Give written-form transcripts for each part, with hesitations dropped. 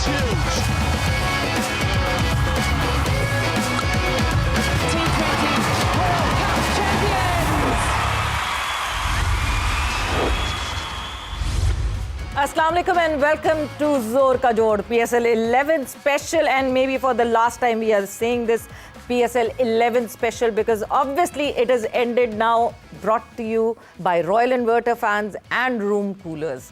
huge. T20 World Cup champions! Assalamu alaikum and welcome to Zor Ka Jod, PSL 11 special, and maybe for the last time we are saying this PSL 11 special because obviously it has ended now, brought to you by Royal Inverter fans and room coolers.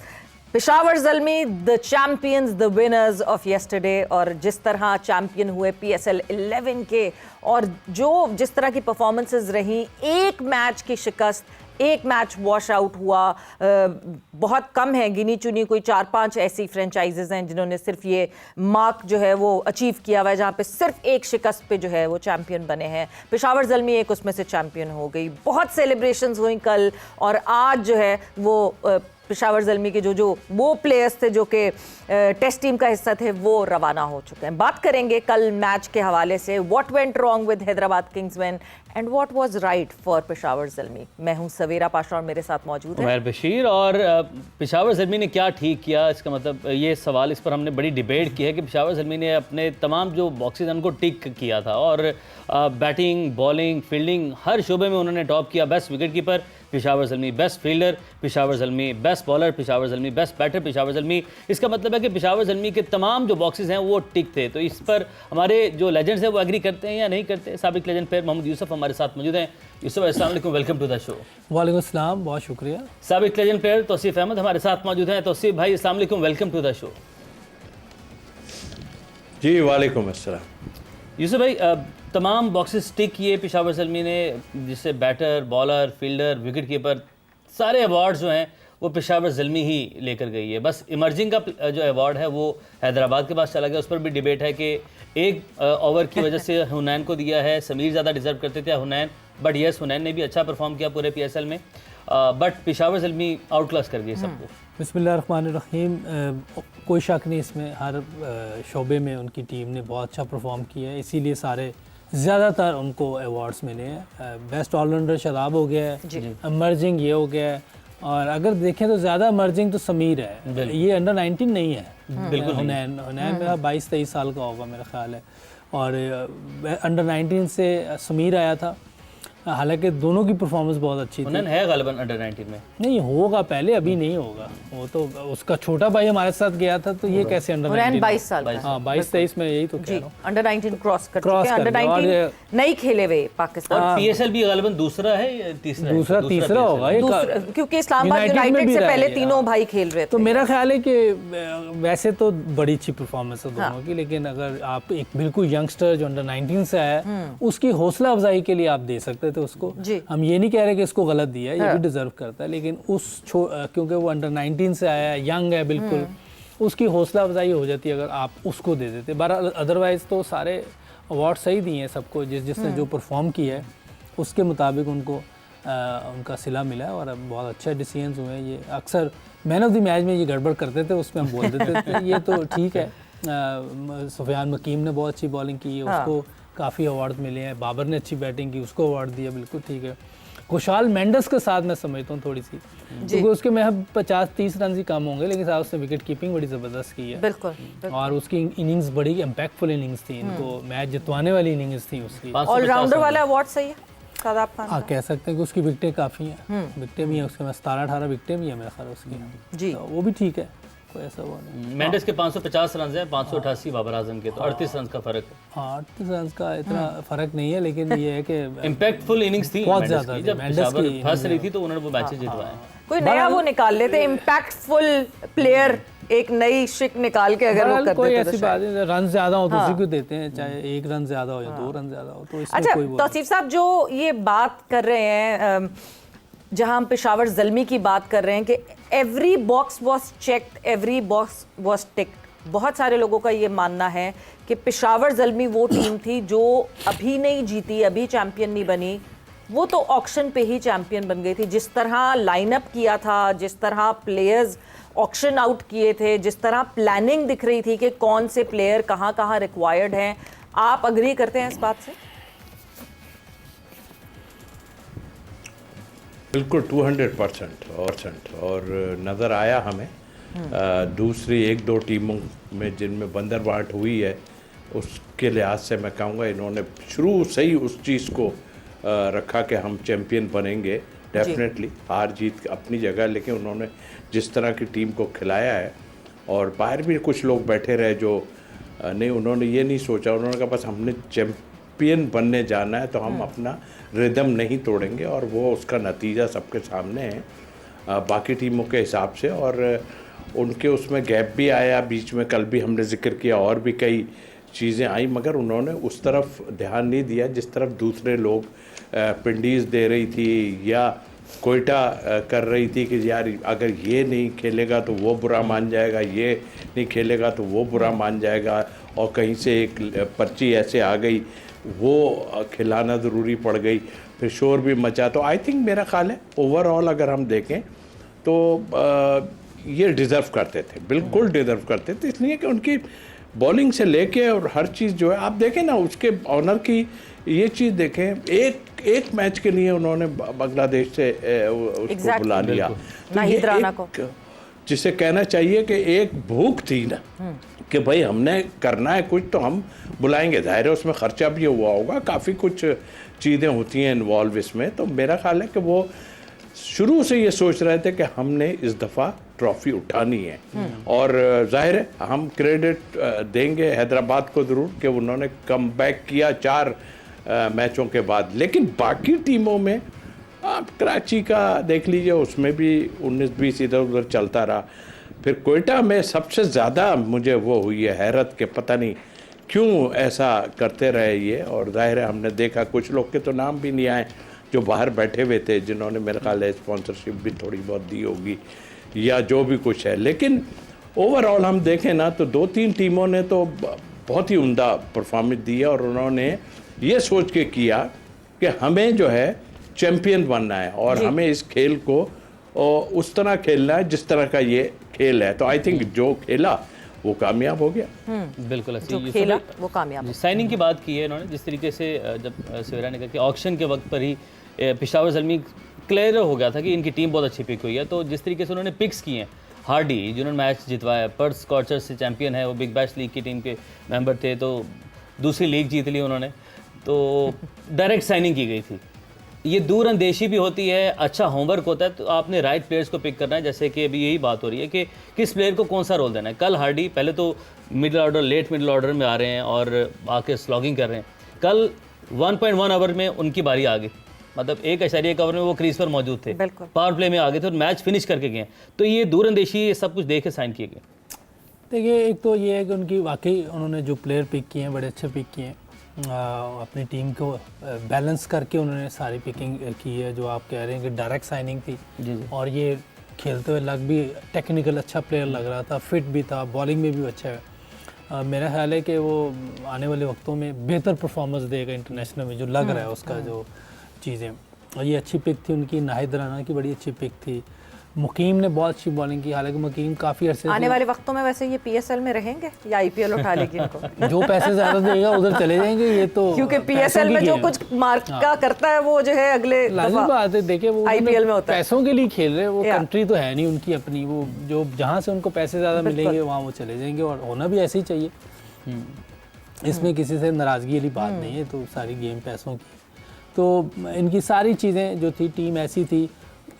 Peshawar Zalmi, the champions, the winners of yesterday, और जिस तरह champion हुए PSL 11 के, और जो जिस तरह की परफॉर्मेंसेस रही, एक मैच की शिकस्त, एक मैच वॉश आउट हुआ, बहुत कम है, गिनी चुनी कोई 4-5 ऐसी फ्रेंचाइजेज हैं जिन्होंने सिर्फ ये मार्क जो है वो अचीव किया हुआ है, जहाँ पे सिर्फ एक शिकस्त पे जो है वो चैम्पियन बने हैं। पेशावर ज़ल्मी एक उसमें से चैम्पियन हो गई। बहुत सेलिब्रेशंस हुई कल, और आज जो है वो पेशावर ज़ल्मी के जो वो प्लेयर्स थे जो कि टेस्ट टीम का हिस्सा थे, वो रवाना हो चुके हैं। बात करेंगे कल मैच के हवाले से, what went wrong with Hyderabad Kings when and what was right for Peshawar Zalmi. मैं हूं सवेरा पाशा और मेरे साथ मौजूद है उमर बशीर। और पेशावर ज़ल्मी ने क्या ठीक किया, इसका मतलब ये सवाल, इस पर हमने बड़ी डिबेट की है कि पेशावर ज़ल्मी ने अपने तमाम जो बॉक्सेस उनको टिक किया था, और बैटिंग, बॉलिंग, फील्डिंग, हर शोबे में उन्होंने टॉप किया। Best wicket keeper Peshawar Zalmi, best fielder Peshawar Zalmi, best bowler Peshawar Zalmi, best batter Peshawar Zalmi. इसका मतलब है कि पेशावर ज़ल्मी के तमाम जो बॉक्सेस हैं वो टिक थे। तो इस पर हमारे जो लेजेंड्स हैं वो एग्री करते हैं या नहीं करते। साबिक लेजेंड प्लेयर मोहम्मद यूसुफ हमारे साथ मौजूद हैं। यूसुफ अस्सलाम वालेकुम, वेलकम टू द शो। वालेकुम अस्सलाम, बहुत शुक्रिया। साबिक लेजेंड प्लेयर तौसीफ अहमद हमारे साथ मौजूद हैं। तौसीफ भाई अस्सलाम वालेकुम, वेलकम टू द शो। जी वालेकुम अस्सलाम। यूसुफ भाई, तमाम बॉक्सेस टिक किए पेशावर ज़ल्मी ने, जिससे batter, bowler, fielder, wicket keeper, सारे अवार्ड्स जो हैं वो पेशावर ज़ल्मी ही लेकर गई है। बस इमर्जिंग का जो अवार्ड है वो हैदराबाद के पास चला गया। उस पर भी डिबेट है कि एक ओवर की वजह से हुनैन को दिया है, समीर ज़्यादा डिज़र्व करते थे हुनैन, बट यस हुनैन ने भी अच्छा परफॉर्म किया पूरे PSL में, but Peshawar Zalmi out class कर गई सबको। बिस्मिल्लाहिर्रहमानिर्रहीम। कोई शक नहीं इसमें, हर शोबे में उनकी टीम ने बहुत अच्छा परफॉर्म किया है, इसीलिए सारे ज़्यादातर उनको अवार्ड्स मिले हैं। बेस्ट ऑलराउंडर शादाब हो गया है, इमर्जिंग ये हो गया है, और अगर देखें तो ज़्यादा इमर्जिंग तो समीर है, ये अंडर 19 नहीं है। बिल्कुल हुनैन मेरा 22-23 साल का होगा मेरा ख्याल है, और अंडर 19 से समीर आया था। हालांकि दोनों की परफॉर्मेंस बहुत अच्छी थी। हुनैन है गालिबन अंडर 19 में, नहीं होगा पहले, अभी नहीं होगा। वो तो उसका छोटा भाई हमारे साथ गया था, तो ये कैसे अंडर 19? 22 साल का। हाँ 22-23 में, यही तो कह रहा हूँ। अंडर 19 क्रॉस कर चुके हैं, अंडर 19 नहीं खेले हुए पाकिस्तान। और PSL भी गालिबन दूसरा है या तीसरा? दूसरा तीसरा होगा ये, क्योंकि इस्लामाबाद यूनाइटेड से पहले तीनों भाई खेल रहे थे। तो मेरा ख्याल है कि वैसे तो बड़ी अच्छी परफॉर्मेंस है दोनों की, लेकिन अगर आप एक बिल्कुल यंगस्टर जो अंडर 19 से आया, उसकी हौसला अफजाई के लिए आप दे सकते थे उसको। हम ये नहीं कह रहे कि इसको गलत दिया है, ये भी डिजर्व करता है, लेकिन क्योंकि वो अंडर 19 से आया है, यंग है बिल्कुल, उसकी हौसला अफजाई हो जाती है अगर आप उसको दे देते। बहरहाल अदरवाइज़ तो सारे अवार्ड सही दिए हैं सबको, जिसने जो परफॉर्म किया है उसके मुताबिक उनको उनका सिला मिला है, और बहुत अच्छे डिसीजंस हुए हैं। ये अक्सर मैन ऑफ द मैच में ये गड़बड़ करते थे, उसमें हम बोल देते थे ये तो ठीक है। सुफियान मकीम ने बहुत अच्छी बॉलिंग की है, उसको काफ़ी अवार्ड मिले हैं। बाबर ने अच्छी बैटिंग की, उसको अवार्ड दिया, बिल्कुल ठीक है। खुशहाल मेंडस के साथ मैं समझता हूँ थोड़ी सी, क्योंकि उसके में 50-30 रन ही कम होंगे, लेकिन साथ उसने विकेट कीपिंग बड़ी ज़बरदस्त की है। बिल्कुल। और उसकी इनिंग्स बड़ी इम्पैक्टफुल इनिंग्स थी, इनको मैच जितवाने वाली इनिंग्स थी उसकी। ऑलराउंडर वाला अवार्ड सही है शादाब खान। हाँ कह सकते हैं कि उसकी विकेटें काफ़ी हैं, विकेटें भी हैं उसके में 17-18 विकेटें भी हैं मेरे ख्याल उसकी जी, तो वो भी ठीक है, कोई ऐसा वो नहीं। मेंडिस के 550 रन हैं, 588 बाबर आजम के, तो 38 रन का फर्क है। हाँ 38 रन का इतना फर्क नहीं है, लेकिन ये है कि इम्पैक्टफुल इनिंग्स थी बहुत ज़्यादा। जब पेशावर फंस रही थी तो उन्होंने वो मैचेस जितवाए। कोई नया वो निकाल लेते, इम्पैक्टफुल प्लेयर, एक नई शिक निकाल के अगर वो कर कोई देते ऐसी बात नहीं, रन ज़्यादा हो तो उसी को देते हैं, चाहे 1 रन ज़्यादा हो या 2 रन ज़्यादा हो, तो इसमें अच्छा कोई वो तौसीफ साहब जो ये बात कर रहे हैं, जहां हम पेशावर ज़ल्मी की बात कर रहे हैं कि every box was checked, every box was ticked, बहुत सारे लोगों का ये मानना है कि पेशावर ज़ल्मी वो टीम थी जो अभी नहीं जीती, अभी चैंपियन नहीं बनी, वो तो ऑक्शन पे ही चैंपियन बन गई थी। जिस तरह लाइनअप किया था, जिस तरह प्लेयर्स ऑक्शन आउट किए थे, जिस तरह प्लानिंग दिख रही थी कि कौन से प्लेयर कहाँ कहाँ रिक्वायर्ड हैं, आप अग्री करते हैं इस बात से? बिल्कुल 200% और नज़र आया हमें दूसरी एक दो टीमों में जिनमें बंदरबाट हुई है उसके लिहाज से मैं कहूँगा इन्होंने शुरू से ही उस चीज़ को रखा कि हम चैम्पियन बनेंगे। डेफिनेटली हार जीत अपनी जगह, लेकिन उन्होंने जिस तरह की टीम को खिलाया है, और बाहर भी कुछ लोग बैठे रहे जो नहीं, उन्होंने ये नहीं सोचा, उन्होंने कहा बस हमने चैम्पियन बनने जाना है तो हम अपना रिदम नहीं तोड़ेंगे, और वो उसका नतीजा सबके सामने है बाकी टीमों के हिसाब से। और उनके उसमें गैप भी आया बीच में, कल भी हमने जिक्र किया, और भी कई चीज़ें आई, मगर उन्होंने उस तरफ ध्यान नहीं दिया जिस तरफ दूसरे लोग पिंडीज़ दे रही थी या कोयटा कर रही थी कि यार अगर ये नहीं खेलेगा तो वो बुरा मान जाएगा, ये नहीं खेलेगा तो वो बुरा मान जाएगा, और कहीं से एक पर्ची ऐसे आ गई वो खिलाना ज़रूरी पड़ गई, फिर शोर भी मचा। तो आई थिंक मेरा ख्याल है ओवरऑल अगर हम देखें तो ये डिज़र्व करते थे, बिल्कुल डिज़र्व करते थे, इसलिए कि उनकी बॉलिंग से लेके और हर चीज़ जो है आप देखें ना, उसके ऑनर की ये चीज़ देखें, एक मैच के लिए उन्होंने बांग्लादेश से उसको बुला लिया, तो ये एक जिसे कहना चाहिए कि एक भूख थी ना कि भाई हमने करना है कुछ तो हम बुलाएंगे। जाहिर है उसमें ख़र्चा भी हुआ होगा, काफ़ी कुछ चीज़ें होती हैं इन्वॉल्व इसमें, तो मेरा ख्याल है कि वो शुरू से ये सोच रहे थे कि हमने इस दफ़ा ट्रॉफ़ी उठानी है। और जाहिर है हम क्रेडिट देंगे हैदराबाद को ज़रूर कि उन्होंने कम बैक किया 4 मैचों के बाद, लेकिन बाकी टीमों में आप कराची का देख लीजिए, उसमें भी 19-20 इधर उधर चलता रहा। फिर कोयटा में सबसे ज़्यादा मुझे वो हुई है हैरत कि पता नहीं क्यों ऐसा करते रहे ये, और जाहिर है हमने देखा कुछ लोग के तो नाम भी नहीं आए जो बाहर बैठे हुए थे, जिन्होंने मेरे ख्याल है स्पॉन्सरशिप भी थोड़ी बहुत दी होगी या जो भी कुछ है। लेकिन ओवरऑल हम देखें ना तो 2-3 टीमों ने तो बहुत ही उम्दा परफॉर्मेंस दी है, और उन्होंने ये सोच के किया कि हमें जो है चैम्पियन बनना है और हमें इस खेल को उस तरह खेलना है जिस तरह का ये खेल है। तो आई थिंक जो खेला वो कामयाब हो गया। बिल्कुल जो खेला वो कामयाब। साइनिंग की बात की है इन्होंने, जिस तरीके से जब सवेरा ने कहा कि ऑक्शन के वक्त पर ही पेशावर ज़ल्मी क्लियर हो गया था कि इनकी टीम बहुत अच्छी पिक हुई है, तो जिस तरीके से उन्होंने पिक्स किए हैं, हार्डी जिन्होंने मैच जितवाया, पर्थ स्कॉचर्स से चैंपियन है, वो बिग बैश लीग की टीम के मेंबर थे, तो दूसरी लीग जीत ली उन्होंने, तो डायरेक्ट साइनिंग की गई थी। ये दूर अंदेशी भी होती है, अच्छा होमवर्क होता है, तो आपने राइट प्लेयर्स को पिक करना है। जैसे कि अभी यही बात हो रही है कि किस प्लेयर को कौन सा रोल देना है। कल हार्डी पहले तो middle order, late middle order में आ रहे हैं और आके स्लॉगिंग कर रहे हैं। कल 1.1 ओवर में उनकी बारी आ गई, मतलब 1.1 ओवर में वो क्रीज पर मौजूद थे, पावर प्ले में आ गए थे और मैच फिनिश करके गए। तो ये दूर अंदेशी सब कुछ देख के साइन किए गए। देखिए, एक तो ये है कि उनकी वाकई उन्होंने जो प्लेयर पिक किए हैं बड़े अच्छे पिक किए हैं, अपनी टीम को बैलेंस करके उन्होंने सारी पिकिंग की है। जो आप कह रहे हैं कि डायरेक्ट साइनिंग थी जी। और ये खेलते हुए लग भी टेक्निकल अच्छा प्लेयर लग रहा था, फिट भी था, बॉलिंग में भी अच्छा है। मेरा ख्याल है कि वो आने वाले वक्तों में बेहतर परफॉर्मेंस देगा इंटरनेशनल में, जो लग रहा है उसका जो चीज़ें। और ये अच्छी पिक थी उनकी, नाहिद राना की बड़ी अच्छी पिक थी। मुकीम ने बहुत अच्छी बॉलिंग की, हालांकि मुकीम काफ़ी अरसे आने वाले वक्तों में वैसे ये पीएसएल में रहेंगे या आईपीएल उठा लेगी इनको? जो पैसे ज़्यादा देगा उधर चले जाएंगे ये तो, क्योंकि पीएसएल में जो कुछ मार्क का करता है वो जो है अगले लाजिम बात है। देखिए, वो आईपीएल में होता है, पैसों के लिए खेल रहे हैं, वो कंट्री तो है नहीं उनकी अपनी, वो जो जहाँ से उनको पैसे ज़्यादा मिलेंगे वहाँ वो चले जाएंगे, और होना भी ऐसे ही चाहिए। इसमें किसी से नाराज़गी वाली बात नहीं है, तो सारी गेम पैसों की। तो इनकी सारी चीज़ें जो थी, टीम ऐसी थी।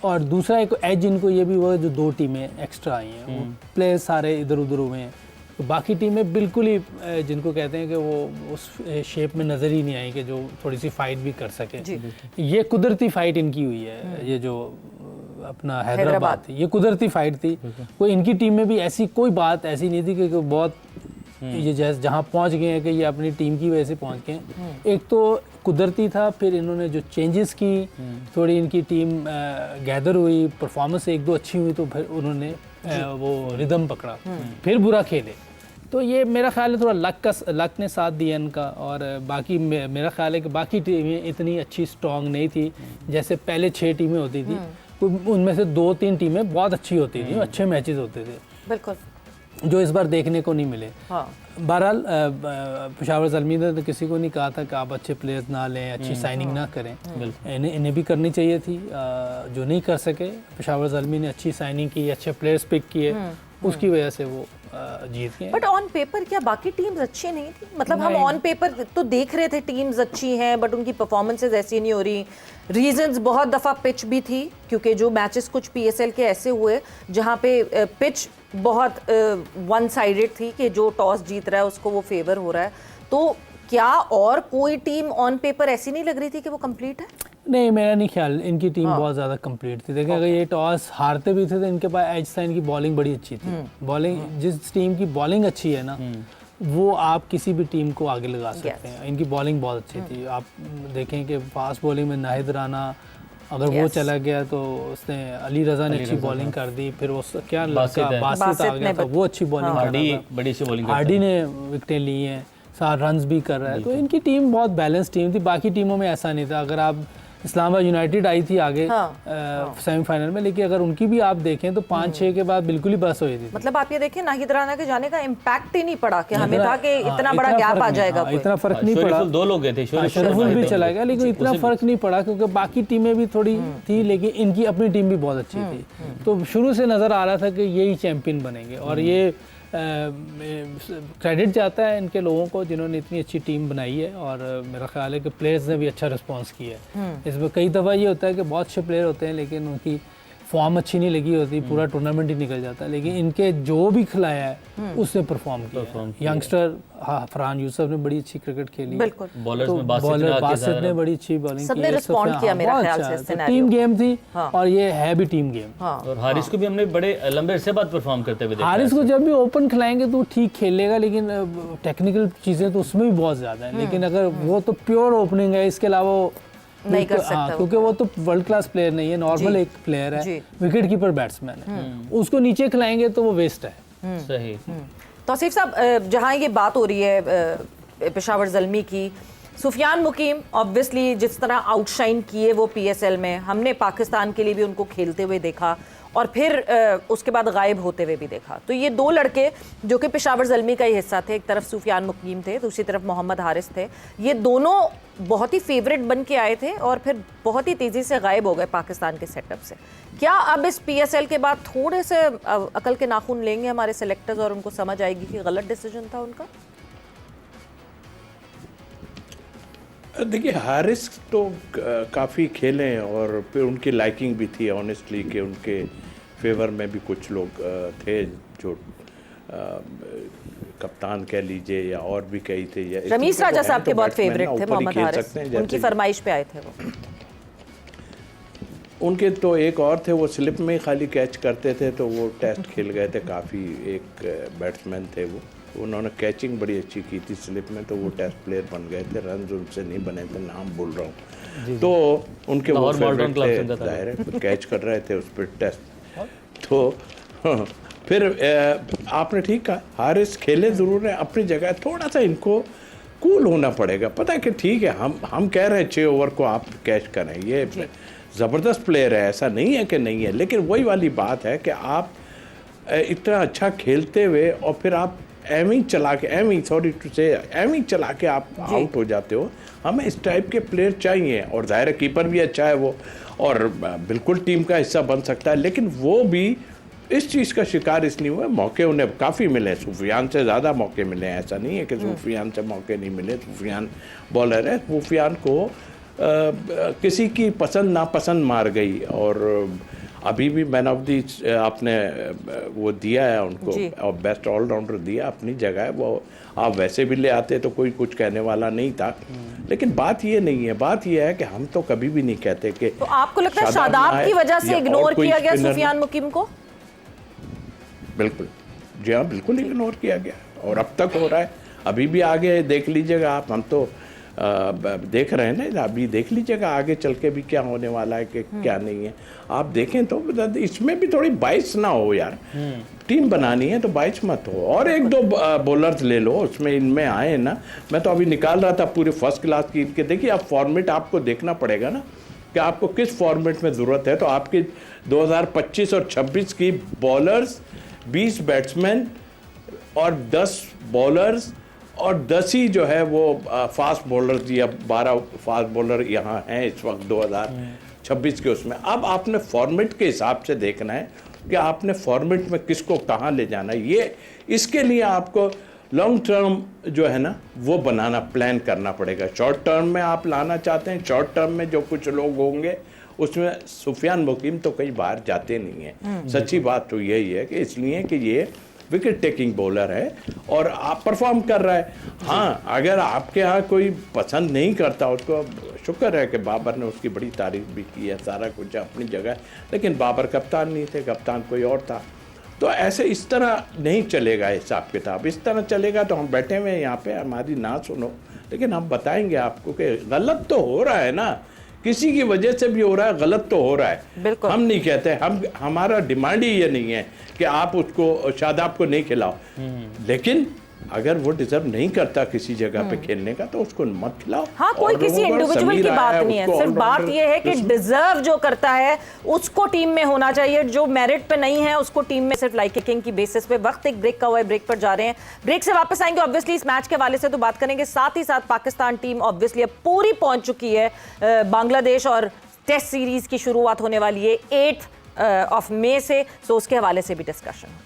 और दूसरा एक एज इनको ये भी हुआ जो 2 टीमें एक्स्ट्रा आई हैं, वो प्लेयर सारे इधर उधर हुए हैं, तो बाकी टीमें बिल्कुल ही जिनको कहते हैं कि वो उस शेप में नज़र ही नहीं आई कि जो थोड़ी सी फाइट भी कर सके। ये कुदरती फाइट इनकी हुई है। ये जो अपना हैदराबाद थी, ये कुदरती फाइट थी। कोई इनकी टीम में भी ऐसी कोई बात ऐसी नहीं थी कि बहुत ये जैसे जहाँ पहुँच गए हैं कि ये अपनी टीम की वजह से पहुँच गए हैं। एक तो कुदरती था, फिर इन्होंने जो चेंजेस की, थोड़ी इनकी टीम गैदर हुई, परफॉर्मेंस 1-2 अच्छी हुई, तो फिर उन्होंने वो रिदम पकड़ा, फिर बुरा खेले। तो ये मेरा ख्याल है थोड़ा लक ने साथ दिया इनका। और बाकी मेरा ख्याल है कि बाकी टीमें इतनी अच्छी स्ट्रॉन्ग नहीं थी जैसे पहले 6 टीमें होती थी, उनमें से 2-3 टीमें बहुत अच्छी होती थी, अच्छे मैचेस होते थे, बिल्कुल, जो इस बार देखने को नहीं मिले। बहरहाल पेशावर ज़ल्मी ने तो किसी को नहीं कहा था कि आप अच्छे प्लेयर्स ना लें, अच्छी साइनिंग ना करें, इन्हें भी करनी चाहिए थी, जो नहीं कर सके। पेशावर ज़ल्मी ने अच्छी साइनिंग की, अच्छे प्लेयर्स पिक किए, उसकी वजह से वो जीत गए। बट ऑन पेपर क्या बाकी टीम्स अच्छी नहीं थी? मतलब हम ऑन पेपर तो देख रहे थे टीम्स अच्छी हैं, बट उनकी परफॉर्मेंसेज ऐसी नहीं हो रही। रीजंस बहुत दफ़ा पिच भी थी, क्योंकि जो मैचेस कुछ पीएसएल के ऐसे हुए जहाँ पे पिच बहुत वन साइडेड थी कि जो टॉस जीत रहा है उसको वो फेवर हो रहा है। तो क्या और कोई टीम ऑन पेपर ऐसी नहीं लग रही थी कि वो कंप्लीट है? नहीं, मेरा नहीं ख्याल इनकी टीम बहुत ज़्यादा कंप्लीट थी। देखिए अगर ये टॉस हारते भी थे तो इनके पास एज था, इनकी बॉलिंग बड़ी अच्छी थी। बॉलिंग, जिस टीम की बॉलिंग अच्छी है ना, वो आप किसी भी टीम को आगे लगा सकते हैं। इनकी बॉलिंग बहुत अच्छी थी। आप देखें कि फास्ट बॉलिंग में नाहिद राना, अगर वो चला गया तो उसने अली रज़ा ने अच्छी बॉलिंग कर दी। फिर वो क्या लड़का बासित आ गया था, वो अच्छी बॉलिंग कर रहा था। बड़ी अच्छी बॉलिंग हार्डी ने विकेटें ली हैं, 4 रन्स भी कर रहा है। तो इनकी टीम बहुत बैलेंस टीम थी। बाकी टीमों में ऐसा नहीं था। अगर आप इस्लामाबाद यूनाइटेड आई थी आगे सेमीफाइनल में, लेकिन अगर उनकी भी आप देखें तो 5-6 के बाद बिल्कुल ही बस हुई थी। मतलब आप ये देखें नाहिद राना के जाने का इम्पैक्ट ही नहीं पड़ा कि हमें था कि इतना बड़ा गैप आ जाएगा। इतना फर्क नहीं पड़ा। 2 लोग गए थे, शरीफुल भी चला गया, लेकिन इतना फर्क नहीं पड़ा क्योंकि बाकी टीमें भी थोड़ी थी, लेकिन इनकी अपनी टीम भी बहुत अच्छी थी। तो शुरू से नज़र आ रहा था कि यही चैंपियन बनेंगे। और ये क्रेडिट जाता है इनके लोगों को जिन्होंने इतनी अच्छी टीम बनाई है। और मेरा ख्याल है कि प्लेयर्स ने भी अच्छा रिस्पांस किया है। इसमें कई दफ़ा ये होता है कि बहुत अच्छे प्लेयर होते हैं लेकिन उनकी फॉर्म अच्छी नहीं लगी होती, पूरा टूर्नामेंट ही निकल जाता है। लेकिन इनके जो भी खिलाया है उसने परफॉर्म किया। यंगस्टर फरहान यूसुफ ने बड़ी अच्छी क्रिकेट खेली। बिल्कुल। बॉलर्स तो में बासित ने बड़ी अच्छी बॉलिंग की। सबने रिस्पॉन्ड किया मेरा ख्याल से इस सिनेरियो। टीम गेम थी और ये है भी टीम गेम। और हारिस को भी हमने बड़े लंबे अरसे बाद परफॉर्म करते हुए देखा। हारिस को जब भी ओपन खिलाएंगे तो ठीक खेलेगा, लेकिन टेक्निकल चीज़ें तो उसमें भी बहुत ज़्यादा है। लेकिन अगर वो तो प्योर ओपनिंग है, इसके अलावा नहीं कर सकता क्योंकि वो तो वर्ल्ड क्लास प्लेयर नहीं है, नॉर्मल एक प्लेयर है, विकेट कीपर बैट्समैन है। उसको नीचे खिलाएंगे तो वो वेस्ट है। सही। तौसीफ साहब, जहाँ ये बात हो रही है पेशावर ज़ल्मी की, सुफियान मुकीम ऑब्वियसली जिस तरह आउटशाइन किए वो पीएसएल में, हमने पाकिस्तान के लिए भी उनको खेलते हुए देखा और फिर उसके बाद गायब होते हुए भी देखा। तो ये 2 लड़के जो कि पेशावर ज़ल्मी का ही हिस्सा थे, एक तरफ सुफियान मुकीम थे, दूसरी तरफ मोहम्मद हारिस थे, ये दोनों बहुत ही फेवरेट बन के आए थे और फिर बहुत ही तेज़ी से गायब हो गए पाकिस्तान के सेटअप से। क्या अब इस पीएसएल के बाद थोड़े से अकल के नाखून लेंगे हमारे सेलेक्टर्स और उनको समझ आएगी कि गलत डिसीजन था उनका? देखिए हारिस तो काफ़ी खेले और फिर उनकी लाइकिंग भी थी ऑनेस्टली कि उनके फेवर में भी कुछ लोग थे जो कप्तान कह लीजिए या और भी कई थे। या रमीज राजा साहब के बहुत फेवरेट थे मोहम्मद हारिस, उनकी फरमाइश पे आए थे वो। उनके तो एक और थे, वो स्लिप में ही खाली कैच करते थे, तो वो टेस्ट खेल गए थे काफ़ी। एक बैट्समैन थे वो, उन्होंने कैचिंग बड़ी अच्छी की थी स्लिप में, तो वो टेस्ट प्लेयर बन गए थे। रन उनसे नहीं बने थे, नाम भूल रहा हूँ। तो उनके वो फेवरेट थे, जाहिर है कैच कर रहे थे उस पर टेस्ट। तो फिर आपने ठीक कहा, हारिस खेले ज़रूर है अपनी जगह, थोड़ा सा इनको कूल होना पड़ेगा। पता है कि ठीक है, हम कह रहे हैं 6 ओवर को आप कैच करें, ये ज़बरदस्त प्लेयर है, ऐसा नहीं है कि नहीं है, लेकिन वही वाली बात है कि आप इतना अच्छा खेलते हुए और फिर आप एवं चला के आप आउट हो जाते हो। हमें इस टाइप के प्लेयर चाहिए, और ज़ाहिर कीपर भी अच्छा है वो, और बिल्कुल टीम का हिस्सा बन सकता है, लेकिन वो भी इस चीज़ का शिकार इसलिए हुआ, मौके उन्हें काफ़ी मिले, सुफियान से ज़्यादा मौके मिले हैं। ऐसा नहीं है कि सुफियान से मौके नहीं मिले, सुफियान बॉलर है, सुफियान को किसी की पसंद नापसंद मार गई। और अभी भी मैन ऑफ दी आपने वो दिया है उनको, और बेस्ट ऑलराउंडर दिया, अपनी जगह है वो। आप वैसे भी ले आते तो कोई कुछ कहने वाला नहीं था, लेकिन बात ये नहीं है, बात ये है कि हम तो कभी भी नहीं कहते कि तो आपको लगता है शादाब की वजह से इग्नोर किया गया सुफियान मुकीम को? बिल्कुल, जी हाँ, बिल्कुल इग्नोर किया गया और अब तक हो रहा है। अभी भी आगे देख लीजिएगा आप, हम तो देख रहे हैं ना, अभी देख लीजिएगा आगे चल के भी क्या होने वाला है कि क्या नहीं है। आप देखें तो इसमें भी थोड़ी बाइस ना हो यार, टीम बनानी है तो बाइस मत हो। और 1-2 बॉलर्स ले लो, उसमें इनमें आए ना। मैं तो अभी निकाल रहा था पूरे फर्स्ट क्लास की इनके। देखिए आप फॉर्मेट आपको देखना पड़ेगा ना कि आपको किस फॉर्मेट में ज़रूरत है। तो आपकी 2025 और 26 की बॉलर्स 20 बैट्समैन और 10 बॉलर्स और 10 ही जो है वो फास्ट बॉलर, या 12 फास्ट बॉलर यहाँ हैं इस वक्त 2026 के उसमें। अब आपने फॉर्मेट के हिसाब से देखना है कि आपने फॉर्मेट में किसको कहाँ ले जाना है। ये इसके लिए आपको लॉन्ग टर्म जो है ना वो बनाना, प्लान करना पड़ेगा। शॉर्ट टर्म में आप लाना चाहते हैं, शॉर्ट टर्म में जो कुछ लोग होंगे उसमें सुफियान मुकीम तो कई बाहर जाते नहीं हैं। सच्ची बात तो यही है कि इसलिए कि ये विकेट टेकिंग बॉलर है और आप परफॉर्म कर रहा है। हाँ, अगर आपके यहाँ कोई पसंद नहीं करता, उसको शुक्र है कि बाबर ने उसकी बड़ी तारीफ भी की है, सारा कुछ अपनी जगह, लेकिन बाबर कप्तान नहीं थे, कप्तान कोई और था। तो ऐसे इस तरह नहीं चलेगा हिसाब किताब। इस तरह चलेगा तो हम बैठे हुए हैं यहाँ पे, हमारी ना सुनो, लेकिन हम बताएंगे आपको कि गलत तो हो रहा है ना, किसी की वजह से भी हो रहा है, गलत तो हो रहा है। बिल्कुल। हम नहीं कहते, हमारा डिमांड ही ये नहीं है कि आप उसको शादाब को नहीं खिलाओ, लेकिन अगर वो डिजर्व नहीं करता किसी जगह पे खेलने का तो उसको मत खिलाओ। हाँ, कोई किसी इंडिविजुअल की बात नहीं है, सिर्फ बात ये है कि डिजर्व जो करता है उसको टीम में होना चाहिए, जो मेरिट पे नहीं है उसको टीम में सिर्फ लाइक किकिंग की बेसिस पे। वक्त एक ब्रेक का हुआ है, ब्रेक पर जा रहे हैं, ब्रेक से वापस आएंगे। ऑब्वियसली इस मैच के वाले से तो बात करेंगे, साथ ही साथ पाकिस्तान टीम ऑब्वियसली अब पूरी पहुंच चुकी है बांग्लादेश, और टेस्ट सीरीज की शुरुआत होने वाली है 8 मई से, तो उसके हवाले से भी discussion.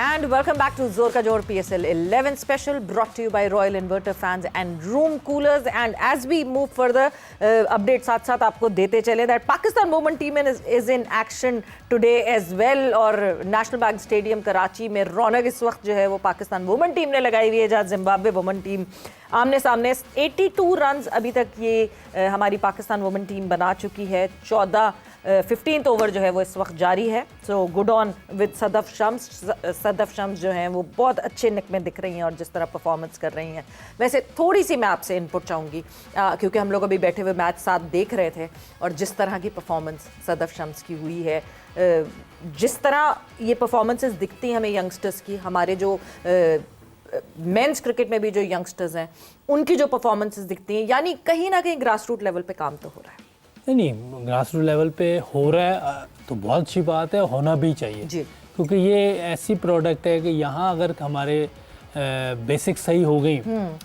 And welcome back to Zor Ka Jod PSL 11 special, brought to you by Royal Inverter Fans and Room Coolers. And as we move further, update साथ साथ आपको देते चले that Pakistan women team is in action today as well, और national bank stadium Karachi में रौनक इस वक्त जो है वो पाकिस्तान वुमेन टीम ने लगाई हुई है, जहाँ जिम्बाब्वे वुमेन टीम आमने सामने। 82 रन्स अभी तक ये हमारी पाकिस्तान वुमेन टीम बना चुकी है। 15th ओवर जो है वो इस वक्त जारी है। So good on with Sadaf Shams. Sadaf Shams जो हैं वो बहुत अच्छे निक में दिख रही हैं और जिस तरह परफॉर्मेंस कर रही हैं। वैसे थोड़ी सी मैं आपसे इनपुट चाहूँगी, क्योंकि हम लोग अभी बैठे हुए मैच साथ देख रहे थे, और जिस तरह की परफॉर्मेंस सदफ शम्स की हुई है, जिस तरह ये परफॉर्मेंसेस दिखती हैं हमें यंगस्टर्स की, हमारे जो मेंस क्रिकेट में भी जो यंगस्टर्स हैं उनकी जो परफॉर्मेंसेस दिखती हैं, यानी कहीं ना कहीं ग्रास रूट लेवल पे काम तो हो रहा है। नहीं, ग्रास रूट लेवल पे हो रहा है तो बहुत अच्छी बात है, होना भी चाहिए जी। क्योंकि ये ऐसी प्रोडक्ट है कि यहाँ अगर हमारे बेसिक सही हो गई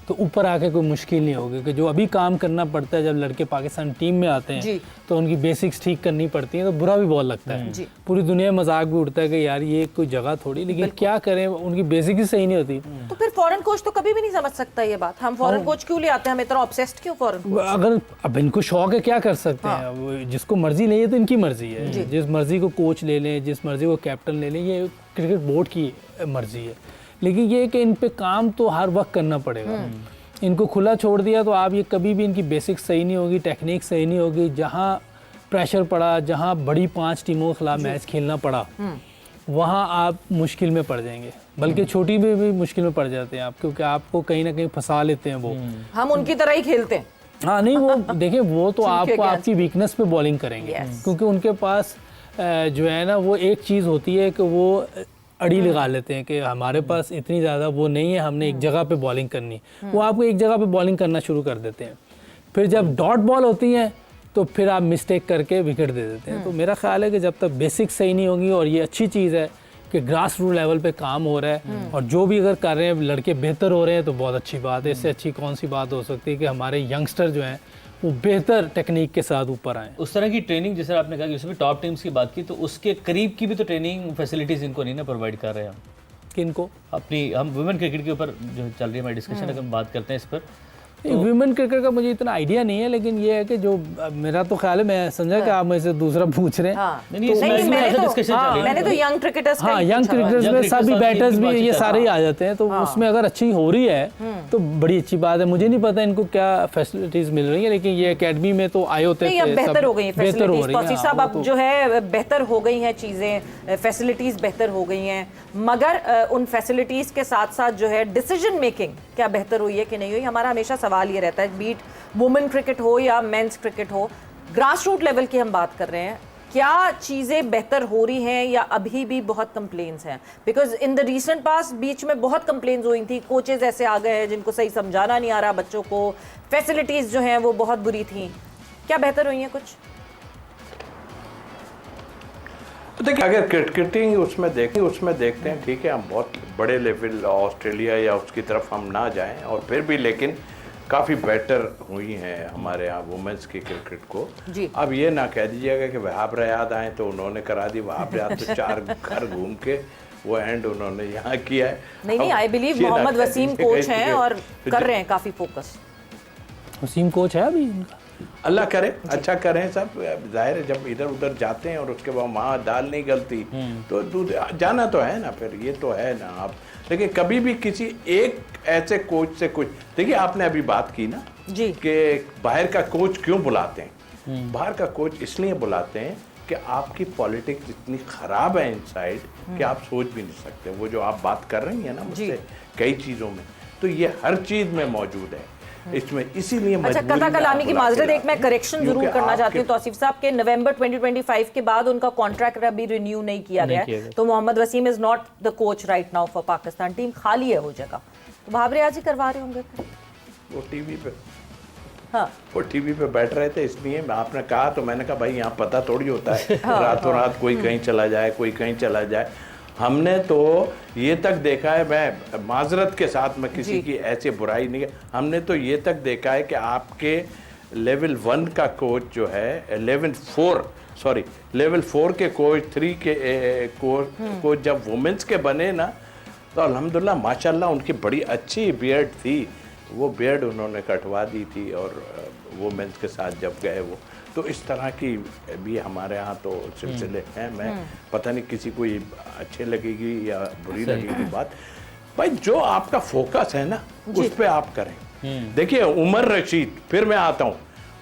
तो ऊपर आके कोई मुश्किल नहीं होगी। कि जो अभी काम करना पड़ता है, जब लड़के पाकिस्तान टीम में आते हैं तो उनकी बेसिक्स ठीक करनी पड़ती है, तो बुरा भी बहुत लगता है। पूरी दुनिया में मजाक भी उड़ता है कि यार ये कोई जगह थोड़ी, लेकिन क्या करें, उनकी बेसिक ही सही नहीं होती। तो फिर फॉरेन कोच तो कभी भी नहीं समझ सकता ये बात। हम फॉरेन कोच क्यों ले आते हैं, हम इतना ऑब्सेस्ड क्यों फॉरेन कोच? अगर अब इनको शौक है, क्या कर सकते हैं, जिसको मर्जी नहीं है तो इनकी मर्जी है। जिस मर्जी को कोच ले लें, जिस मर्जी को कैप्टन ले लें, ये क्रिकेट बोर्ड की मर्जी है। लेकिन ये कि इन पे काम तो हर वक्त करना पड़ेगा। इनको खुला छोड़ दिया तो आप ये कभी भी, इनकी बेसिक सही नहीं होगी, टेक्निक सही नहीं होगी। जहाँ प्रेशर पड़ा, जहाँ बड़ी 5 टीमों के खिलाफ मैच खेलना पड़ा, वहाँ आप मुश्किल में पड़ जाएंगे। बल्कि छोटी में भी मुश्किल में पड़ जाते हैं आप, क्योंकि आपको कहीं ना कहीं फंसा लेते हैं वो। हम उनकी तरह ही खेलते हैं। हाँ, नहीं, वो देखिए, वो तो आपको आपकी वीकनेस पे बॉलिंग करेंगे, क्योंकि उनके पास जो है ना वो एक चीज़ होती है कि वो अड़ी लगा लेते हैं कि हमारे पास इतनी ज़्यादा वो नहीं है, हमने एक जगह पे बॉलिंग करनी। वो आपको एक जगह पे बॉलिंग करना शुरू कर देते हैं। फिर जब डॉट बॉल होती हैं तो फिर आप मिस्टेक करके विकेट दे देते हैं। तो मेरा ख्याल है कि जब तक बेसिक सही नहीं होंगी, और ये अच्छी चीज़ है कि ग्रास रूट लेवल पे काम हो रहा है, और जो भी अगर कर रहे हैं लड़के बेहतर हो रहे हैं तो बहुत अच्छी बात है। इससे अच्छी कौन सी बात हो सकती है कि हमारे यंगस्टर जो हैं वो बेहतर टेक्निक के साथ ऊपर आए। उस तरह की ट्रेनिंग, जैसे आपने कहा कि उसमें टॉप टीम्स की बात की, तो उसके करीब की भी तो ट्रेनिंग फैसिलिटीज़ इनको नहीं ना प्रोवाइड कर रहे हैं। किनको? अपनी, हम वुमेन क्रिकेट के ऊपर जो चल रही है हमारी डिस्कशन, अगर हम बात करते हैं इस पर, वुमेन क्रिकेट का मुझे इतना आइडिया नहीं है, लेकिन ये है कि जो मेरा तो ख्याल है, मैं समझा कि आप मुझसे दूसरा पूछ रहे हैं। मैंने तो यंग क्रिकेटर्स, हाँ, यंग क्रिकेटर्स में सभी बैटर्स भी ये सारे ही आ जाते हैं, तो उसमें अगर अच्छी हो रही है तो बड़ी अच्छी बात है। मुझे नहीं पता इनको क्या फैसिलिटीज मिल रही है, लेकिन ये एकेडमी में तो आए होते हैं, बेहतर हो गई है फैसिलिटीज साहब, अब जो है बेहतर हो गई हैं चीज़ें, फैसिलिटीज बेहतर हो गई हैं, मगर उन फैसिलिटीज के साथ साथ जो है डिसीजन मेकिंग क्या बेहतर हुई है कि नहीं हुई। हमारा हमेशा सवाल ये रहता है, बीट वुमेन क्रिकेट हो या मेंस क्रिकेट हो, ग्रास रूट लेवल की हम बात कर रहे हैं, क्या चीज़ें बेहतर हो रही हैं या अभी भी बहुत कंप्लेंट्स हैं? Because in the recent past बीच में बहुत कंप्लेंट्स हुई थी, कोचेज ऐसे आ गए हैं जिनको सही समझाना नहीं आ रहा बच्चों को, फैसिलिटीज़ जो हैं वो बहुत बुरी थी। क्या बेहतर हुई हैं कुछ? देखिए, अगर क्रिकेटिंग उसमें देखते हैं, ठीक है, हम बहुत बड़े लेवल ऑस्ट्रेलिया या उसकी तरफ हम ना जाएं, और फिर भी लेकिन काफ़ी बेटर हुई हैं हमारे यहाँ वुमेंस की क्रिकेट को। जी। अब ये ना कह दीजिएगा कि वहाब रियाद आए तो उन्होंने करा दी, वहाब रियाद तो 4 घर घूम के वो एंड उन्होंने यहाँ किया है। नहीं, I believe Mohammad Wasim coach हैं और कर रहे हैं काफ़ी फोकस। वसीम कोच है अभी इनका? अल्लाह करे, अच्छा करें सब। जाहिर है जब इधर उधर जाते हैं और उसके बाद वहाँ दाल नहीं गलती तो दूध जाना तो है ना, फिर ये तो है ना। आप लेकिन कभी भी किसी एक ऐसे कोच से कुछ, देखिए आपने अभी बात की ना जी कि बाहर का कोच क्यों बुलाते हैं। बाहर का कोच इसलिए बुलाते हैं कि आपकी पॉलिटिक्स इतनी खराब है इनसाइड कि आप सोच भी नहीं सकते। वो जो आप बात कर रही हैं ना मुझसे कई चीज़ों में, तो ये हर चीज़ में मौजूद है इसमें, इसीलिए अच्छा, कथा कलामी की माजरत, एक मैं करेक्शन जरूर करना चाहती हूँ तौसीफ साहब के नवंबर 2025 के बाद उनका कॉन्ट्रैक्ट अभी रिन्यू नहीं किया गया है, तो Mohammad Wasim is not the coach right now for Pakistan team, खाली है वो जगह, तो वहाब रियाज ही करवा रहे होंगे फिर। वो टीवी पे, हाँ वो टीवी पे बैठ रहे थे इसलिए आपने कहा, तो मैंने कहा भाई यहाँ पता थोड़ी होता है रातों रात कोई कहीं चला जाए, कोई कहीं चला जाए। हमने तो ये तक देखा है, मैं माजरत के साथ में किसी की ऐसी बुराई नहीं है, हमने तो ये तक देखा है कि आपके लेवल 1 का कोच जो है, लेवल 4 के कोच, 3 के कोच जब वुमेन्स के बने ना, तो अल्हम्दुलिल्लाह माशाल्लाह उनकी बड़ी अच्छी बियर्ड थी, वो बियर्ड उन्होंने कटवा दी थी और वुमेन्स के साथ जब गए वो, तो इस तरह की भी हमारे यहाँ तो सिलसिले हैं। मैं पता नहीं किसी को ये अच्छे लगेगी या बुरी लगेगी बात, भाई जो आपका फोकस है ना उस पे आप करें। देखिए उमर रशीद, फिर मैं आता हूँ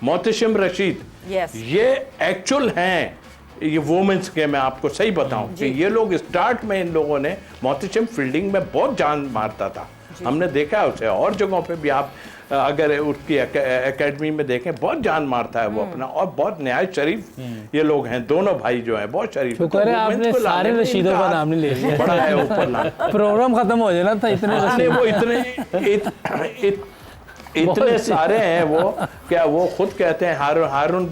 मोहतशिम रशीद, ये एक्चुअल हैं ये वुमेन्स के, मैं आपको सही बताऊं कि ये लोग स्टार्ट में इन लोगों ने, मोहतशिम फील्डिंग में बहुत जान मारता था, हमने देखा है उसे, और जगहों पे भी आप अगर उसकी एकेडमी में देखें बहुत जान मारता है वो अपना, और बहुत न्याय शरीफ ये लोग हैं, दोनों भाई जो हैं बहुत शरीफ। शुक्र है आपने सारे रशीदों का नाम नहीं ले लिया, बड़ा है ऊपर ना प्रोग्राम खत्म हो जाना था, इतने वो इतने सारे हैं वो, क्या वो खुद कहते हैं, हारून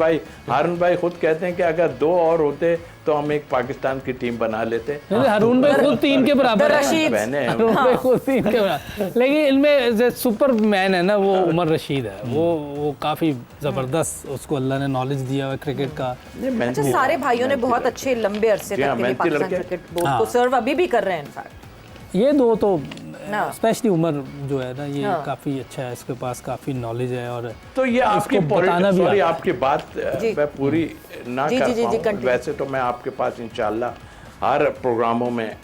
भाई खुद कहते हैं कि अगर 2 और होते तो हम एक पाकिस्तान की टीम बना लेते। हारून भाई खुद 3 के बराबर है, हारून भाई खुद 3 के बराबर, लेकिन इनमें जो सुपर मैन है ना वो उमर रशीद है, वो काफी जबरदस्त, उसको अल्लाह ने नॉलेज दिया हुआ क्रिकेट का। अच्छा, सारे भाइयों ने बहुत अच्छे लंबे अरसे तक के लिए पाकिस्तान क्रिकेट बोर्ड को सर्व अभी भी कर रहे हैं इनफैक्ट। ये दो तो स्पेशली उमर जो है ना ये काफी अच्छा है, इसके पास काफी नॉलेज है, और तो ये आपकी बताना भी, सॉरी आपकी बात मैं पूरी ना कर पाऊं, वैसे तो मैं आपके पास इंशाल्लाह हर प्रोग्रामों में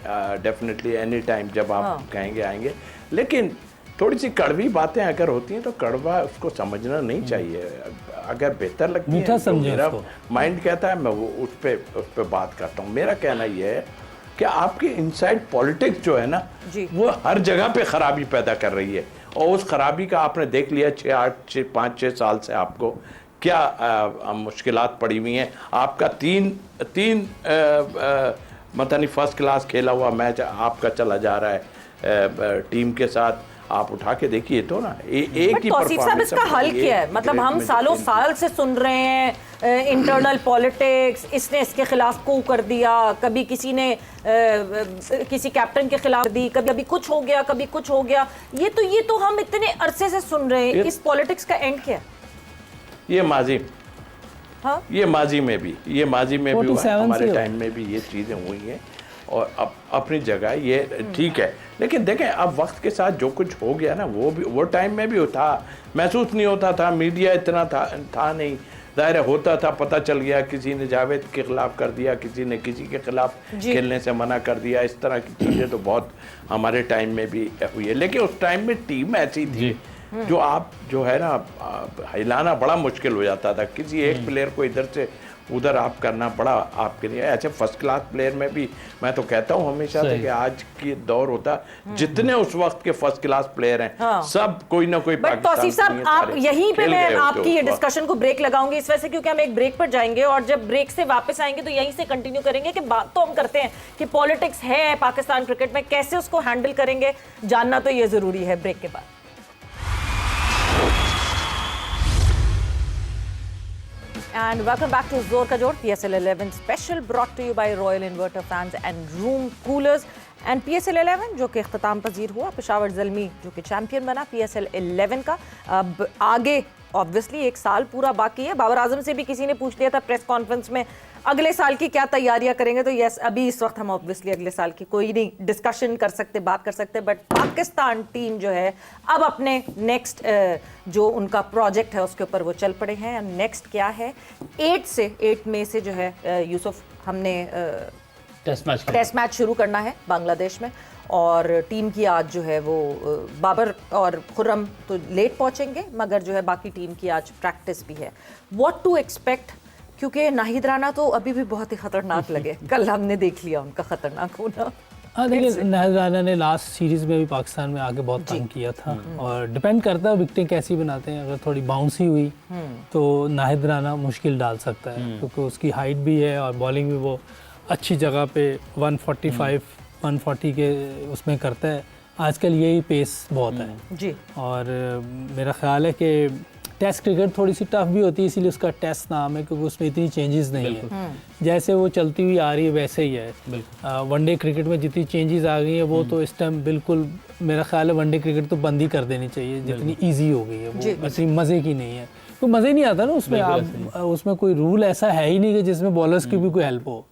डेफिनेटली एनी टाइम जब आप कहेंगे आएंगे, लेकिन थोड़ी सी कड़वी बातें अगर होती हैं तो कड़वा उसको समझना नहीं चाहिए, अगर बेहतर लगती है तो मेरा माइंड कहता है मैं वो उस पर बात करता हूँ। मेरा कहना ये है कि आपकी इनसाइड पॉलिटिक्स जो है ना वो हर जगह पे खराबी पैदा कर रही है, और उस खराबी का आपने देख लिया 5-6 साल से आपको क्या मुश्किलात पड़ी हुई हैं। आपका तीन मतलब नहीं फर्स्ट क्लास खेला हुआ मैच आपका चला जा रहा है टीम के साथ, आप उठा के देखिए तो ना एक ही तौसीफ साहब इसका हल क्या है? मतलब हम सालों साल से सुन रहे हैं इंटरनल पॉलिटिक्स, इसने इसके खिलाफ को कर दिया, कभी किसी ने किसी कैप्टन के खिलाफ दी, कभी कुछ हो गया, कभी कुछ हो गया, ये तो हम इतने अरसे से सुन रहे हैं। इस पॉलिटिक्स का एंड क्या है? ये माजी, हाँ? ये माजी में भी हुआ, हमारे टाइम में भी ये चीज़ें हुई हैं, और अब अपनी जगह ये ठीक है, लेकिन देखें अब वक्त के साथ जो कुछ हो गया ना वो टाइम में भी था, महसूस नहीं होता था, मीडिया इतना था नहीं, ज़ाहिर होता था, पता चल गया किसी ने जावेद के खिलाफ कर दिया, किसी ने किसी के खिलाफ खेलने से मना कर दिया, इस तरह की चीज़ें तो बहुत हमारे टाइम में भी हुई है। लेकिन उस टाइम में टीम ऐसी थी जो आप जो है ना हिलाना बड़ा मुश्किल हो जाता था, किसी एक प्लेयर को इधर से उधर आप करना बड़ा आपके लिए। ऐसे फर्स्ट क्लास प्लेयर में भी मैं तो कहता हूँ हमेशा से कि आज की दौर होता जितने उस वक्त के फर्स्ट क्लास प्लेयर हैं सब कोई ना कोई पाकिस्तान। तौसीफ साहब आप यहीं पे मैं आपकी ये डिस्कशन को ब्रेक लगाऊंगी इस वजह से क्योंकि हम एक ब्रेक पर जाएंगे और जब ब्रेक से वापस आएंगे तो यहीं से कंटिन्यू करेंगे कि बात तो हम करते हैं कि पॉलिटिक्स है पाकिस्तान क्रिकेट में, कैसे उसको हैंडल करेंगे जानना तो ये जरूरी है। ब्रेक के बाद And welcome back to Zor Ka Jod, PSL 11 special brought to you by Royal Inverter Fans and Room Coolers. And PSL 11 जो कि इख्तिताम पजीर हुआ, पेशावर ज़ल्मी जो कि चैम्पियन बना PSL 11 का। अब आगे ऑब्वियसली एक साल पूरा बाकी है। बाबर आजम से भी किसी ने पूछ लिया था प्रेस कॉन्फ्रेंस में अगले साल की क्या तैयारियां करेंगे, तो यस अभी इस वक्त हम ऑब्वियसली अगले साल की कोई नहीं डिस्कशन कर सकते, बात कर सकते, बट पाकिस्तान टीम जो है अब अपने नेक्स्ट जो उनका प्रोजेक्ट है उसके ऊपर वो चल पड़े हैं। नेक्स्ट क्या है, 8 मई से जो है यूसुफ हमने टेस्ट मैच शुरू करना है बांग्लादेश में, और टीम की आज जो है वो बाबर और खुर्रम तो लेट पहुंचेंगे, मगर जो है बाकी टीम की आज प्रैक्टिस भी है। व्हाट टू एक्सपेक्ट, क्योंकि नाहिद राना तो अभी भी बहुत ही खतरनाक लगे, कल हमने देख लिया उनका खतरनाक होना। हाँ देखिए, नाहिद राना ने लास्ट सीरीज़ में भी पाकिस्तान में आके बहुत तंग किया था, और डिपेंड करता है विकेटें कैसी बनाते हैं। अगर थोड़ी बाउंसी हुई तो नाहिद राना मुश्किल डाल सकता है, क्योंकि उसकी हाइट भी है और बॉलिंग भी वो अच्छी जगह पे 145-140 के उसमें करता है। आजकल यही पेस बहुत है जी, और मेरा ख्याल है कि टेस्ट क्रिकेट थोड़ी सी टफ भी होती है, इसीलिए उसका टेस्ट नाम है, क्योंकि उसमें इतनी चेंजेस नहीं है। जैसे वो चलती हुई आ रही है वैसे ही है। वनडे क्रिकेट में जितनी चेंजेस आ गई है वो तो इस टाइम बिल्कुल मेरा ख्याल है वनडे क्रिकेट तो बंद ही कर देनी चाहिए, जितनी ईजी हो गई है वो इतनी मज़े की नहीं है। तो मज़े नहीं आता ना उसमें, आप उसमें कोई रूल ऐसा है ही नहीं कि जिसमें बॉलर्स की भी कोई हेल्प हो।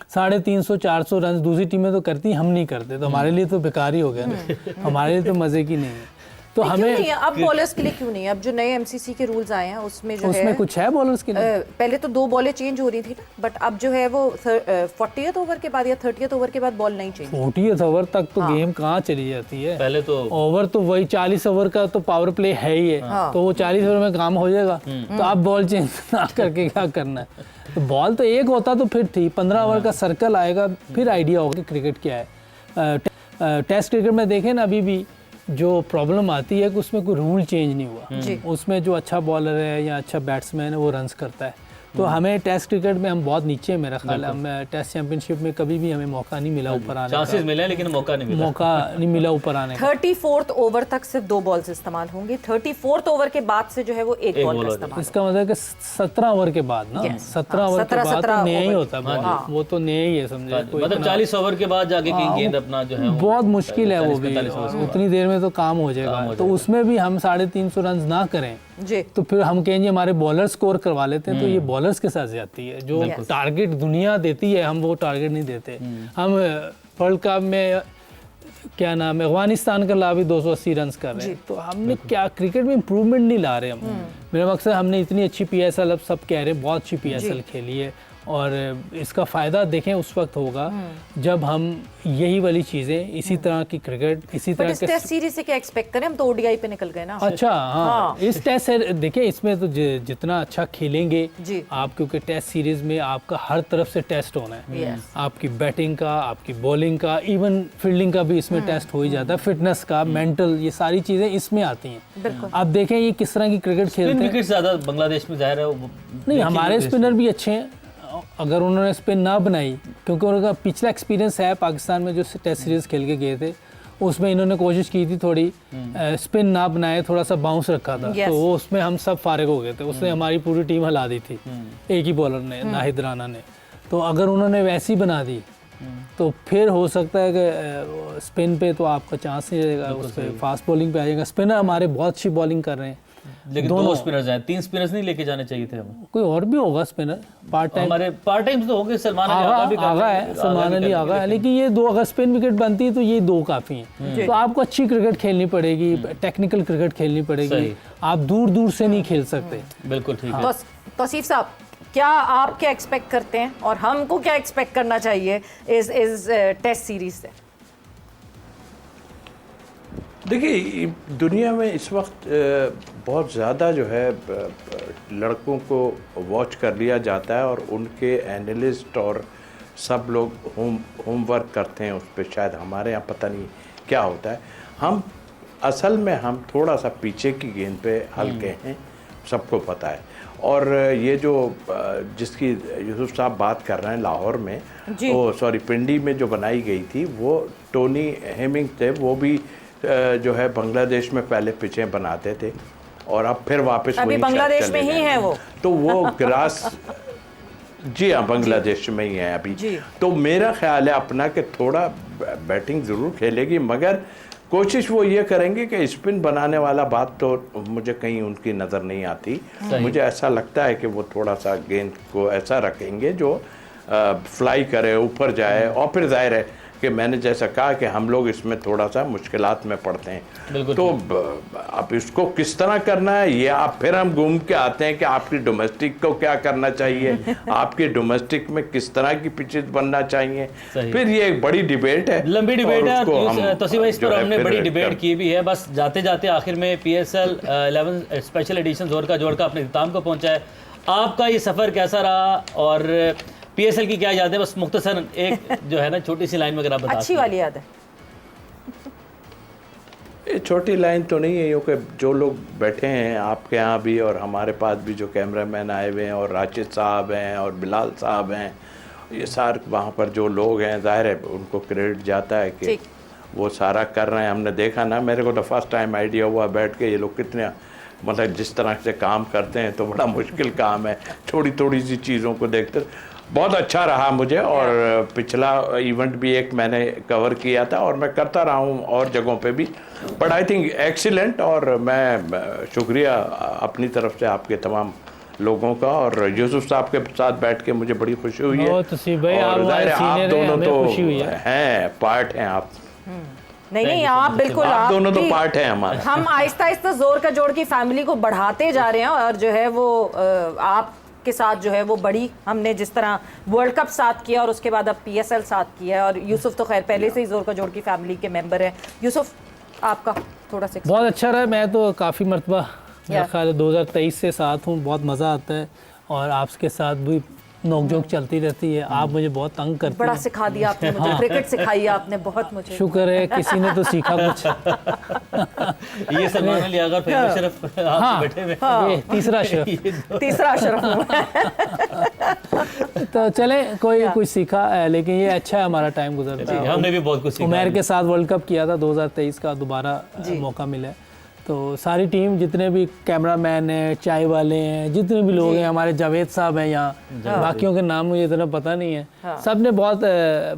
350-400 रन दूसरी टीमें तो करती, हम नहीं करते, तो हमारे लिए तो बेकार ही हो गया ना, हमारे लिए तो मज़े की नहीं है। तो हमें नहीं है, अब बॉलर्स के लिए क्यों नहीं है? अब जो नए MCC के रूल्स आए हैं उसमें जो उसमें है कुछ है बॉलर्स के लिए। पहले तो 2 बॉलें चेंज हो रही थी ना, बट अब जो है वो 40th ओवर के बाद या 30th ओवर के बाद बॉल नहीं चेंज। 40th ओवर तक तो गेम कहाँ चली जाती है, पहले तो ओवर तो वही 40 ओवर का तो पावर प्ले है ही है, तो वो 40 ओवर में काम हो जाएगा। तो आप बॉल चेंज ना करके क्या करना है? तो बॉल तो एक होता तो फिर ठीक, 15 ओवर का सर्कल आएगा, फिर आइडिया होगा कि क्रिकेट क्या है। टेस्ट क्रिकेट में देखें ना, अभी भी जो प्रॉब्लम आती है कि उसमें कोई रूल चेंज नहीं हुआ, उसमें जो अच्छा बॉलर है या अच्छा बैट्समैन है वो रन्स करता है। तो हमें टेस्ट क्रिकेट में हम बहुत नीचे हैं मेरा ख्याल है। हम टेस्ट चैंपियनशिप में कभी भी हमें मौका नहीं मिला ऊपर आने का, चांसेस मिले लेकिन मौका नहीं मिला ऊपर आने का। 34th ओवर तक सिर्फ 2 बॉल्स इस्तेमाल होंगी, 34th ओवर के बाद से जो है वो 1 बॉल का इस्तेमाल। इसका मतलब है कि 17 ओवर के बाद ना, 17 ओवर के बाद तो नया ही होता है, वो तो नया ही है, समझे। मतलब 40 ओवर के बाद जाके गेंद अपना जो है बहुत मुश्किल है, वो भी उतनी देर में तो काम हो जाएगा। तो उसमें भी हम 350 रन ना करें तो फिर हम कहेंगे हमारे बॉलर स्कोर करवा लेते हैं, तो ये बॉलर्स के साथ जाती है। जो टारगेट दुनिया देती है हम वो टारगेट नहीं देते। हम वर्ल्ड कप में क्या नाम है अफगानिस्तान का ला भी 280 रन कर रहे हैं, तो हमने क्या क्रिकेट में इम्प्रूवमेंट नहीं ला रहे हम। मेरा मकसद, हमने इतनी अच्छी PSL, अब सब कह रहे हैं बहुत अच्छी PSL खेली है, और इसका फ़ायदा देखें उस वक्त होगा जब हम यही वाली चीज़ें, इसी तरह की क्रिकेट, इसी तरह के टेस्ट सीरीज से क्या एक्सपेक्ट करें? हम तो ODI पे निकल गए ना। अच्छा हाँ, इस टेस्ट से देखिए, इसमें तो जितना अच्छा खेलेंगे आप, क्योंकि टेस्ट सीरीज में आपका हर तरफ से टेस्ट होना है, आपकी बैटिंग का, आपकी बॉलिंग का, इवन फील्डिंग का भी इसमें टेस्ट हो ही जाता है, फिटनेस का, मेंटल, ये सारी चीज़ें इसमें आती हैं। आप देखें ये किस तरह की क्रिकेट खेलते हैं। ज़्यादा बांग्लादेश में जाहिर है नहीं, हमारे स्पिनर भी अच्छे हैं, अगर उन्होंने स्पिन ना बनाई, क्योंकि उनका पिछला एक्सपीरियंस है पाकिस्तान में जो टेस्ट सीरीज़ खेल के गए थे, उसमें इन्होंने कोशिश की थी थोड़ी स्पिन ना बनाए, थोड़ा सा बाउंस रखा था, तो वो उसमें हम सब फारिग हो गए थे। उसने हमारी पूरी टीम हिला दी थी, एक ही बॉलर ने, नाहिद राना ने। तो अगर उन्होंने वैसी बना दी तो फिर हो सकता है कि स्पिन पे तो आपका चांस नहीं रहेगा, उस पर फास्ट बॉलिंग पे आ जाएगा। स्पिनर हमारे बहुत अच्छी बॉलिंग कर रहे हैं, लेकिन 2 स्पिनर्स हैं, 3 स्पिनर्स नहीं लेके जाने चाहिए थे हमें। कोई और भी होगा स्पिनर पार्ट टाइम, हमारे पार्ट टाइम तो होंगे। सलमान अली आगा है, सलमान अली आगा है, लेकिन ये 2 अगर स्पिन विकेट बनती है तो ये 2 काफ़ी हैं। तो आपको अच्छी क्रिकेट खेलनी पड़ेगी, टेक्निकल क्रिकेट खेलनी पड़ेगी, आप दूर दूर से नहीं खेल सकते। बिल्कुल ठीक है। तौसीफ साहब, क्या आप क्या एक्सपेक्ट करते हैं और हमको क्या एक्सपेक्ट करना चाहिए इस टेस्ट सीरीज से? देखिए, दुनिया में इस वक्त बहुत ज़्यादा जो है लड़कों को वॉच कर लिया जाता है, और उनके एनालिस्ट और सब लोग होमवर्क करते हैं उस पर। शायद हमारे यहाँ पता नहीं क्या होता है। हम असल में हम थोड़ा सा पीछे की गेंद पे हल्के हैं, सबको पता है। और ये जो जिसकी यूसुफ साहब बात कर रहे हैं लाहौर में, पिंडी में जो बनाई गई थी, वो टोनी हेमिंग थे, वो भी जो है बांग्लादेश में पहले पिचें बनाते थे और अब फिर वापस अभी बांग्लादेश में ही है वो, तो वो ग्रास जी हाँ, बांग्लादेश में ही है अभी। तो मेरा ख्याल है अपना कि थोड़ा बैटिंग ज़रूर खेलेगी, मगर कोशिश वो ये करेंगे कि स्पिन बनाने वाला बात तो मुझे कहीं उनकी नज़र नहीं आती। मुझे ऐसा लगता है कि वो थोड़ा सा गेंद को ऐसा रखेंगे जो फ्लाई करे, ऊपर जाए, और फिर जाहिर है कि मैंने जैसा कहा कि हम लोग इसमें थोड़ा सा मुश्किलात में पड़ते हैं। तो अब इसको किस तरह करना है ये आप फिर हम घूम के आते हैं कि आपकी डोमेस्टिक को क्या करना चाहिए, आपके डोमेस्टिक में किस तरह की पिचेस बनना चाहिए, फिर ये एक बड़ी डिबेट है, लंबी डिबेट है। तो इस पर हमने बड़ी फिर डिबेट की भी है। बस जाते जाते आखिर में PSL 11 स्पेशल एडिशन जोर का जोड़ का अपने इख्तिताम को पहुंचा है। आपका ये सफ़र कैसा रहा और PSL की क्या यादें, बस मुख्तसर एक जो है ना छोटी सी लाइन में अगर आप बता अच्छी वाली याद है। ये छोटी लाइन तो नहीं है, क्योंकि जो लोग बैठे हैं आपके यहाँ भी और हमारे पास भी जो कैमरामैन आए हुए हैं और राशिद साहब हैं और बिलाल साहब हैं, ये सारे वहाँ पर जो लोग हैं ज़ाहिर है उनको क्रेडिट जाता है कि वो सारा कर रहे हैं। हमने देखा ना, मेरे को तो फर्स्ट टाइम आइडिया हुआ बैठ के ये लोग कितने मतलब जिस तरह से काम करते हैं, तो बड़ा मुश्किल काम है थोड़ी थोड़ी सी चीज़ों को देखते। बहुत अच्छा रहा मुझे, और पिछला इवेंट भी एक मैंने कवर किया था और मैं करता रहा हूँ और जगहों पे भी, बट आई थिंक एक्सीलेंट। और मैं शुक्रिया अपनी तरफ से आपके तमाम लोगों का, और यूसुफ साहब के साथ बैठ के मुझे बड़ी खुशी हुई है। और ज़ाहिर है आप दोनों तो हैं, पार्ट हैं आप। नहीं आप बिल्कुल, आप दोनों तो पार्ट हैं हमारे। हम आहिस्ता आहिस्ता जोर का जोड़ की फैमिली को बढ़ाते जा रहे हैं, और जो है वो आप के साथ जो है वो बड़ी, हमने जिस तरह वर्ल्ड कप साथ किया और उसके बाद अब PSL साथ किया है, और यूसुफ तो खैर पहले से ही जोर का जोड़ की फैमिली के मेंबर है। यूसुफ आपका थोड़ा सा। बहुत अच्छा रहा, मैं तो काफ़ी मरतबा मेरा ख्याल है 2023 से साथ हूँ, बहुत मज़ा आता है और आपके साथ भी नोकझोंक चलती रहती है। आप मुझे बहुत तंग करते हैं। बड़ा सिखा दिया आपने मुझे, क्रिकेट सिखाई आपने बहुत मुझे। शुक्र है किसी ने तो सीखा कुछ। ये सलमान अली अगर फिर सिर्फ आप बैठे हुए, ये तीसरा अशरफ, तीसरा अशरफ। तो चले कोई कुछ सीखा, लेकिन ये अच्छा है हमारा टाइम गुजरता है। हमने भी बहुत कुछ सीखा। उमैर के साथ वर्ल्ड कप किया था 2023 का, दोबारा मौका मिला है। तो सारी टीम, जितने भी कैमरामैन हैं, चाय वाले हैं, जितने भी लोग हैं, हमारे जावेद साहब हैं यहाँ, बाकियों के नाम मुझे इतना पता नहीं है, सब ने बहुत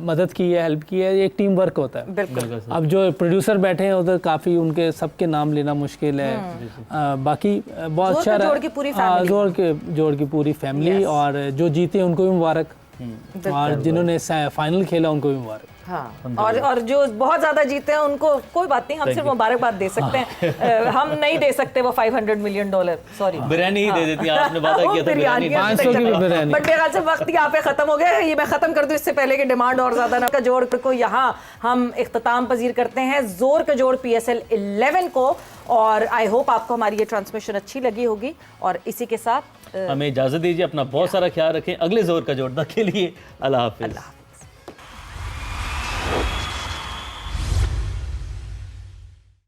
मदद की है, हेल्प की है। एक टीम वर्क होता है। बिल्कुल। अब जो प्रोड्यूसर बैठे हैं उधर काफ़ी, उनके सबके नाम लेना मुश्किल है। बाकी बहुत अच्छा रहा, जोड़ की पूरी फैमिली, और जो जीते उनको भी मुबारक, और जिन्होंने फाइनल खेला उनको भी मुबारक। हाँ, और जो बहुत ज्यादा जीते हैं उनको कोई बात नहीं, हम सिर्फ मुबारकबाद दे सकते हैं। हम नहीं दे सकते वो $500 मिलियन, सॉरी। बिरयानी ही दे देती, आपने वादा किया था बिरयानी। 500 की बिरयानी। बट मेरे ख्याल से वक्त यहाँ पे खत्म हो गया। ये मैं खत्म कर दूं इससे पहले कि डिमांड और ज्यादा ना। का जोड़ को यहाँ हम इख्तिताम पजीर करते हैं जोर का जोड़ PSL 11 को, और आई होप आपको हमारी ये ट्रांसमिशन अच्छी लगी होगी। और इसी के साथ हमें इजाजत दीजिए, अपना बहुत सारा ख्याल रखें। अगले जोर का जोड़ के लिए अल्लाह हाफिज़।